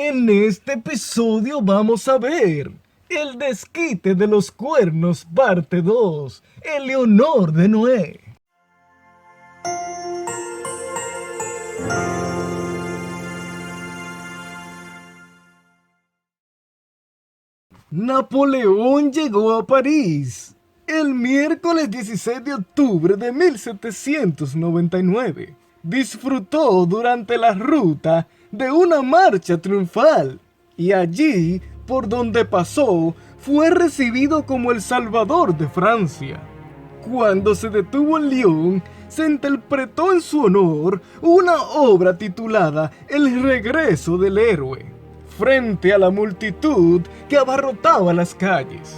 En este episodio vamos a ver el desquite de los cuernos parte 2, el Leonor de Noé. Napoleón llegó a París el miércoles 16 de octubre de 1799. Disfrutó durante la ruta de una marcha triunfal y allí, por donde pasó, fue recibido como el Salvador de Francia. Cuando se detuvo en Lyon, se interpretó en su honor una obra titulada El regreso del héroe, frente a la multitud que abarrotaba las calles.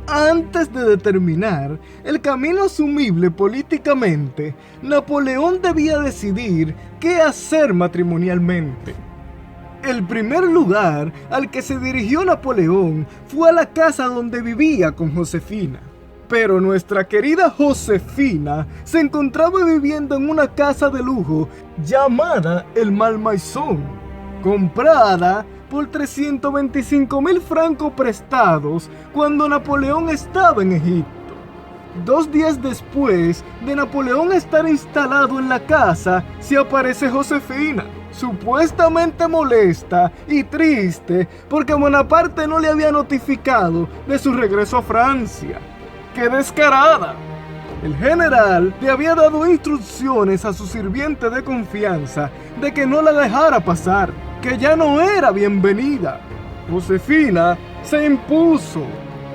Antes de determinar el camino asumible políticamente, Napoleón debía decidir qué hacer matrimonialmente. El primer lugar al que se dirigió Napoleón fue a la casa donde vivía con Josefina. Pero nuestra querida Josefina se encontraba viviendo en una casa de lujo llamada el Malmaison, comprada por 325,000 francos prestados cuando Napoleón estaba en Egipto. 2 días después de Napoleón estar instalado en la casa, se aparece Josefina, supuestamente molesta y triste porque Bonaparte no le había notificado de su regreso a Francia. ¡Qué descarada! El general le había dado instrucciones a su sirviente de confianza de que no la dejara pasar, que ya no era bienvenida. Josefina se impuso,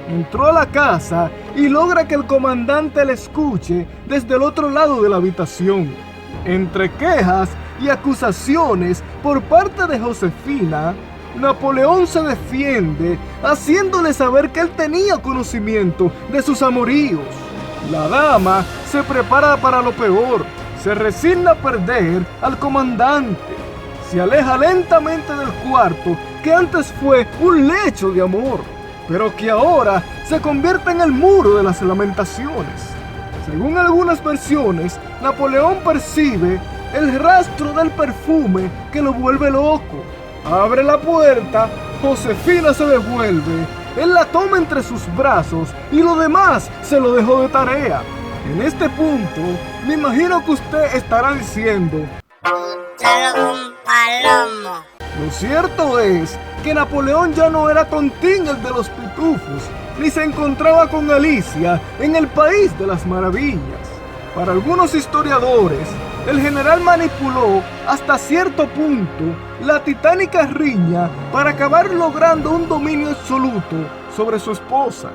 entró a la casa y logra que el comandante la escuche desde el otro lado de la habitación. Entre quejas y acusaciones por parte de Josefina, Napoleón se defiende, haciéndole saber que él tenía conocimiento de sus amoríos. La dama se prepara para lo peor, se resigna a perder al comandante. Se aleja lentamente del cuarto que antes fue un lecho de amor, pero que ahora se convierte en el muro de las lamentaciones. Según algunas versiones, Napoleón percibe el rastro del perfume que lo vuelve loco. Abre la puerta, Josefina se devuelve, él la toma entre sus brazos y lo demás se lo dejó de tarea. En este punto, me imagino que usted estará diciendo: solo un palomo. Lo cierto es que Napoleón ya no era tontín el de los pitufos, ni se encontraba con Alicia en el país de las maravillas. Para algunos historiadores, el general manipuló hasta cierto punto la titánica riña para acabar logrando un dominio absoluto sobre su esposa.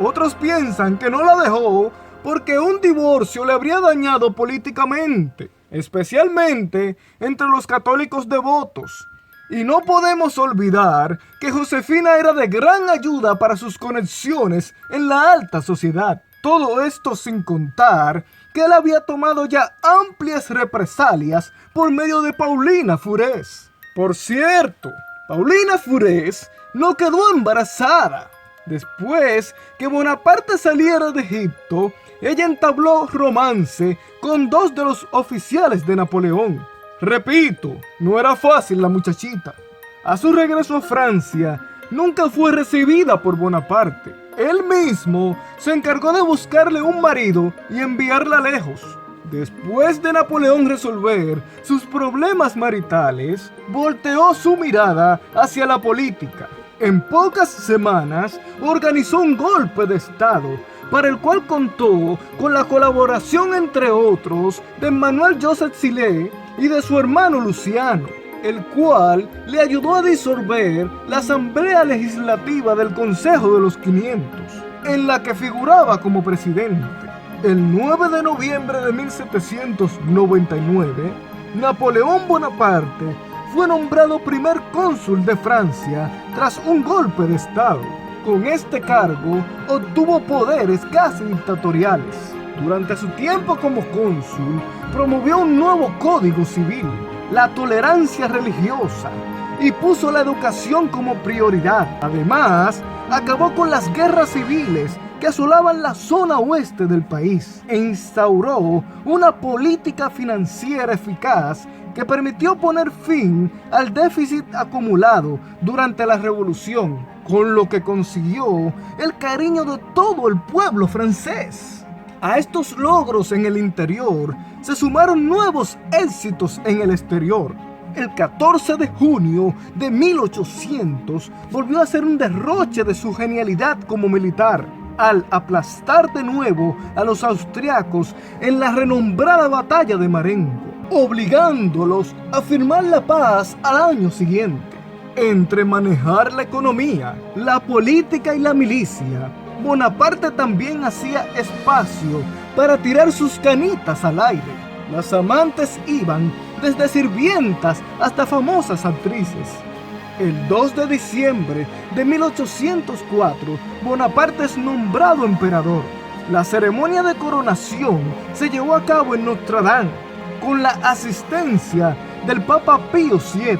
Otros piensan que no la dejó porque un divorcio le habría dañado políticamente, especialmente entre los católicos devotos. Y no podemos olvidar que Josefina era de gran ayuda para sus conexiones en la alta sociedad. Todo esto sin contar que él había tomado ya amplias represalias por medio de Paulina Furés. Por cierto, Paulina Furés no quedó embarazada. Después que Bonaparte saliera de Egipto, ella entabló romance con 2 de los oficiales de Napoleón. Repito, no era fácil la muchachita. A su regreso a Francia, nunca fue recibida por Bonaparte. Él mismo se encargó de buscarle un marido y enviarla lejos. Después de Napoleón resolver sus problemas maritales, volteó su mirada hacia la política. En pocas semanas organizó un golpe de estado, para el cual contó con la colaboración, entre otros, de Emmanuel Joseph Silet y de su hermano Luciano, el cual le ayudó a disolver la Asamblea Legislativa del Consejo de los 500, en la que figuraba como presidente. El 9 de noviembre de 1799, Napoleón Bonaparte fue nombrado primer cónsul de Francia tras un golpe de estado. Con este cargo obtuvo poderes casi dictatoriales. Durante su tiempo como cónsul, promovió un nuevo código civil, la tolerancia religiosa, y puso la educación como prioridad. Además, acabó con las guerras civiles que asolaban la zona oeste del país e instauró una política financiera eficaz que permitió poner fin al déficit acumulado durante la Revolución, con lo que consiguió el cariño de todo el pueblo francés. A estos logros en el interior se sumaron nuevos éxitos en el exterior. El 14 de junio de 1800 volvió a ser un derroche de su genialidad como militar, al aplastar de nuevo a los austriacos en la renombrada batalla de Marengo, obligándolos a firmar la paz al año siguiente. Entre manejar la economía, la política y la milicia, Bonaparte también hacía espacio para tirar sus canitas al aire. Las amantes iban desde sirvientas hasta famosas actrices. El 2 de diciembre de 1804, Bonaparte es nombrado emperador. La ceremonia de coronación se llevó a cabo en Notre Dame, con la asistencia del Papa Pío VII,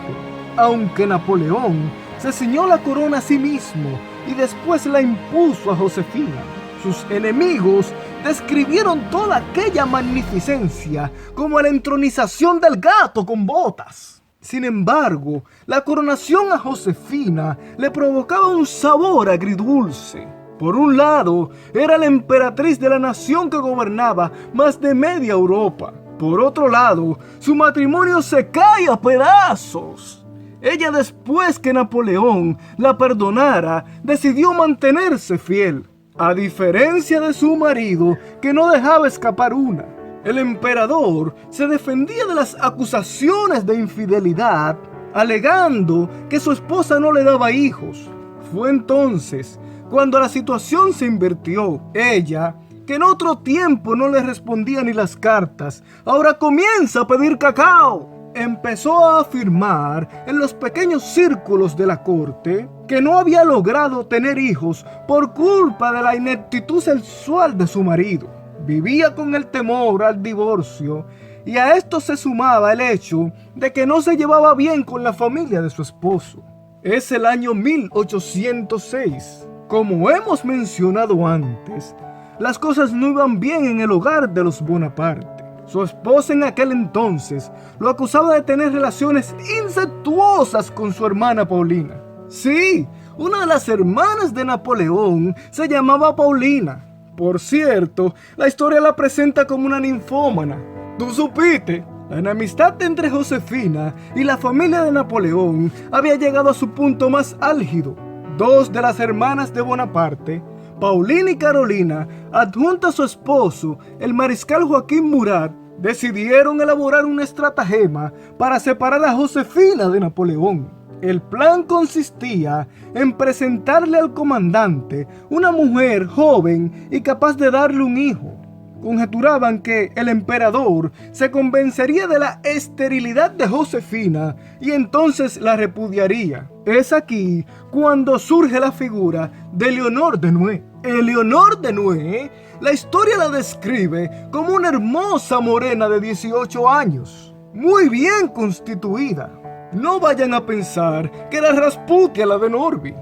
aunque Napoleón se ciñó la corona a sí mismo y después la impuso a Josefina. Sus enemigos describieron toda aquella magnificencia como la entronización del gato con botas. Sin embargo, la coronación a Josefina le provocaba un sabor agridulce. Por un lado, era la emperatriz de la nación que gobernaba más de media Europa. Por otro lado, su matrimonio se cae a pedazos. Ella, después que Napoleón la perdonara, decidió mantenerse fiel, a diferencia de su marido, que no dejaba escapar una. El emperador se defendía de las acusaciones de infidelidad, alegando que su esposa no le daba hijos. Fue entonces cuando la situación se invirtió. Ella, que en otro tiempo no le respondía ni las cartas, ahora comienza a pedir cacao. Empezó a afirmar en los pequeños círculos de la corte que no había logrado tener hijos por culpa de la ineptitud sexual de su marido. Vivía con el temor al divorcio y a esto se sumaba el hecho de que no se llevaba bien con la familia de su esposo. Es el año 1806. Como hemos mencionado antes, las cosas no iban bien en el hogar de los Bonaparte. Su esposa en aquel entonces lo acusaba de tener relaciones incestuosas con su hermana Paulina. Sí, una de las hermanas de Napoleón se llamaba Paulina. Por cierto, la historia la presenta como una ninfómana. ¿Tú supiste? La enemistad entre Josefina y la familia de Napoleón había llegado a su punto más álgido. Dos de las hermanas de Bonaparte, Paulina y Carolina, adjunta a su esposo, el mariscal Joaquín Murat, decidieron elaborar una estratagema para separar a Josefina de Napoleón. El plan consistía en presentarle al comandante una mujer joven y capaz de darle un hijo. Conjeturaban que el emperador se convencería de la esterilidad de Josefina y entonces la repudiaría. Es aquí cuando surge la figura de Leonor de Noé. Eleonor de Noé, la historia la describe como una hermosa morena de 18 años, muy bien constituida. No vayan a pensar que era Rasputia la de Norby.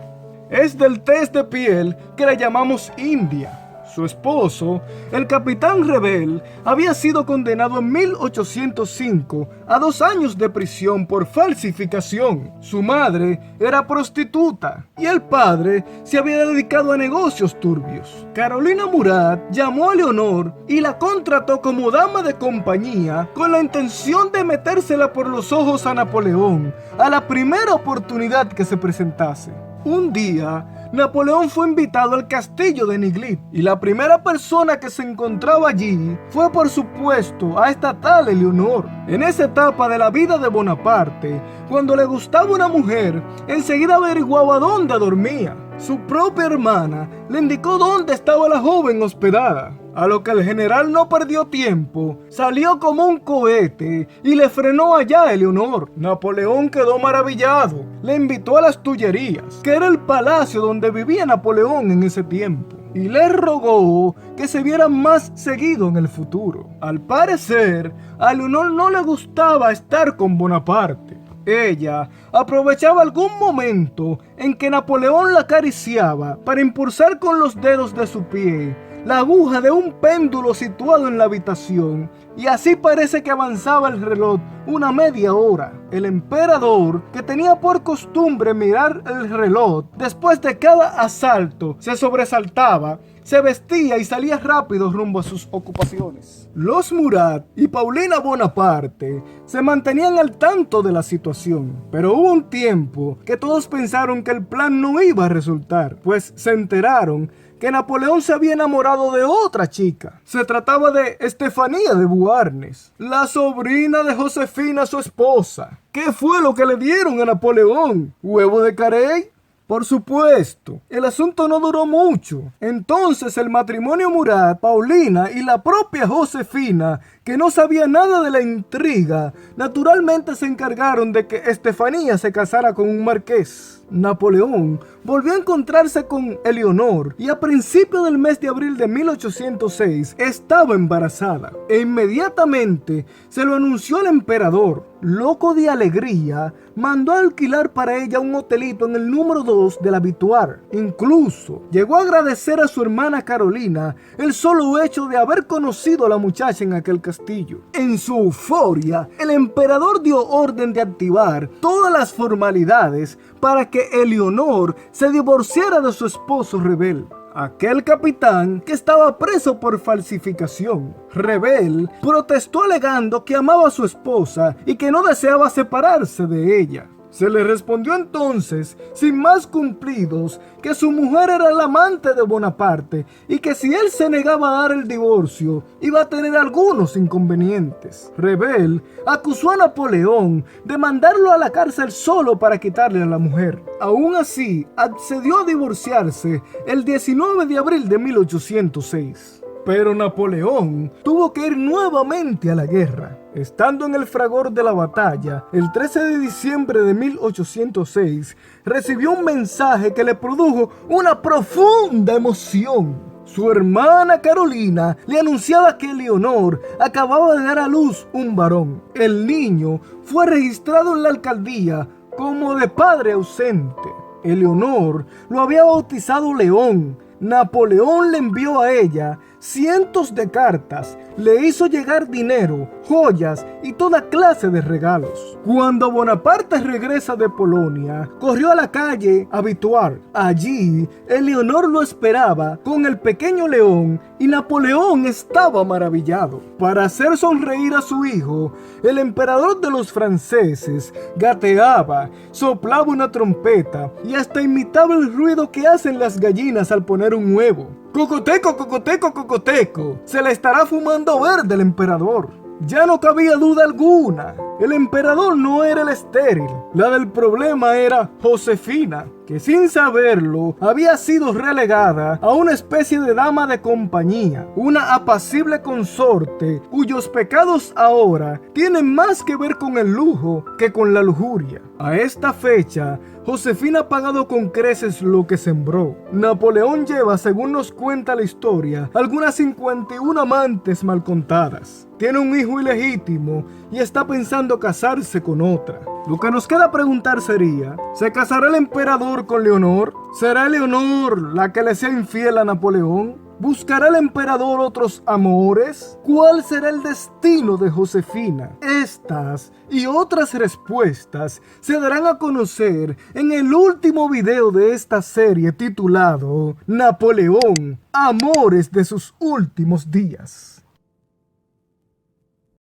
Es del tez de piel que la llamamos India. Su esposo, el capitán Rebel, había sido condenado en 1805 a 2 años de prisión por falsificación. Su madre era prostituta y el padre se había dedicado a negocios turbios. Carolina Murat llamó a Leonor y la contrató como dama de compañía con la intención de metérsela por los ojos a Napoleón a la primera oportunidad que se presentase. Un día, Napoleón fue invitado al castillo de Niglit y la primera persona que se encontraba allí fue, por supuesto, a esta tal Eleonor. En esa etapa de la vida de Bonaparte, cuando le gustaba una mujer, enseguida averiguaba dónde dormía. Su propia hermana le indicó dónde estaba la joven hospedada, a lo que el general no perdió tiempo, salió como un cohete y le frenó allá a Eleonor. Napoleón quedó maravillado, le invitó a las Tullerías, que era el palacio donde vivía Napoleón en ese tiempo, y le rogó que se vieran más seguido en el futuro. Al parecer, a Leonor no le gustaba estar con Bonaparte. Ella aprovechaba algún momento en que Napoleón la acariciaba para impulsar con los dedos de su pie la aguja de un péndulo situado en la habitación, y así parece que avanzaba el reloj una media hora. El emperador, que tenía por costumbre mirar el reloj después de cada asalto, se sobresaltaba, se vestía y salía rápido rumbo a sus ocupaciones. Los Murat y Paulina Bonaparte se mantenían al tanto de la situación, pero hubo un tiempo que todos pensaron que el plan no iba a resultar, pues se enteraron que Napoleón se había enamorado de otra chica. Se trataba de Estefanía de Beauharnais, la sobrina de Josefina, su esposa. ¿Qué fue lo que le dieron a Napoleón? ¿Huevo de Carey? Por supuesto, el asunto no duró mucho. Entonces el matrimonio Murat, Paulina y la propia Josefina, que no sabía nada de la intriga, naturalmente se encargaron de que Estefanía se casara con un marqués. Napoleón volvió a encontrarse con Eleonor y a principios del mes de abril de 1806 estaba embarazada. E inmediatamente se lo anunció al emperador. Loco de alegría, mandó a alquilar para ella un hotelito en el número 2 del Habituar. Incluso llegó a agradecer a su hermana Carolina el solo hecho de haber conocido a la muchacha en aquel castillo. En su euforia, el emperador dio orden de activar todas las formalidades para que Eleonor se divorciara de su esposo Rebel, aquel capitán que estaba preso por falsificación. Rebel protestó alegando que amaba a su esposa y que no deseaba separarse de ella. Se le respondió entonces, sin más cumplidos, que su mujer era la amante de Bonaparte y que si él se negaba a dar el divorcio, iba a tener algunos inconvenientes. Rebel acusó a Napoleón de mandarlo a la cárcel solo para quitarle a la mujer. Aún así, accedió a divorciarse el 19 de abril de 1806. Pero Napoleón tuvo que ir nuevamente a la guerra. Estando en el fragor de la batalla, el 13 de diciembre de 1806, recibió un mensaje que le produjo una profunda emoción. Su hermana Carolina le anunciaba que Eleonor acababa de dar a luz un varón. El niño fue registrado en la alcaldía como de padre ausente. Eleonor lo había bautizado León. Napoleón le envió a ella cientos de cartas, le hizo llegar dinero, joyas y toda clase de regalos. Cuando Bonaparte regresa de Polonia, corrió a la calle Habituar. Allí, Eleonor lo esperaba con el pequeño León y Napoleón estaba maravillado. Para hacer sonreír a su hijo, el emperador de los franceses gateaba, soplaba una trompeta y hasta imitaba el ruido que hacen las gallinas al poner un huevo. ¡Cocoteco, cocoteco, cocoteco! Se le estará fumando verde el emperador. Ya no cabía duda alguna. El emperador no era el estéril. La del problema era Josefina, que sin saberlo había sido relegada a una especie de dama de compañía, una apacible consorte cuyos pecados ahora tienen más que ver con el lujo que con la lujuria. A esta fecha, Josefina ha pagado con creces lo que sembró. Napoleón lleva, según nos cuenta la historia, algunas 51 amantes mal contadas. Tiene un hijo ilegítimo y está pensando casarse con otra. Lo que nos queda preguntar sería, ¿se casará el emperador con Leonor? ¿Será Leonor la que le sea infiel a Napoleón? ¿Buscará el emperador otros amores? ¿Cuál será el destino de Josefina? Estas y otras respuestas se darán a conocer en el último video de esta serie titulado Napoleón, Amores de sus últimos días.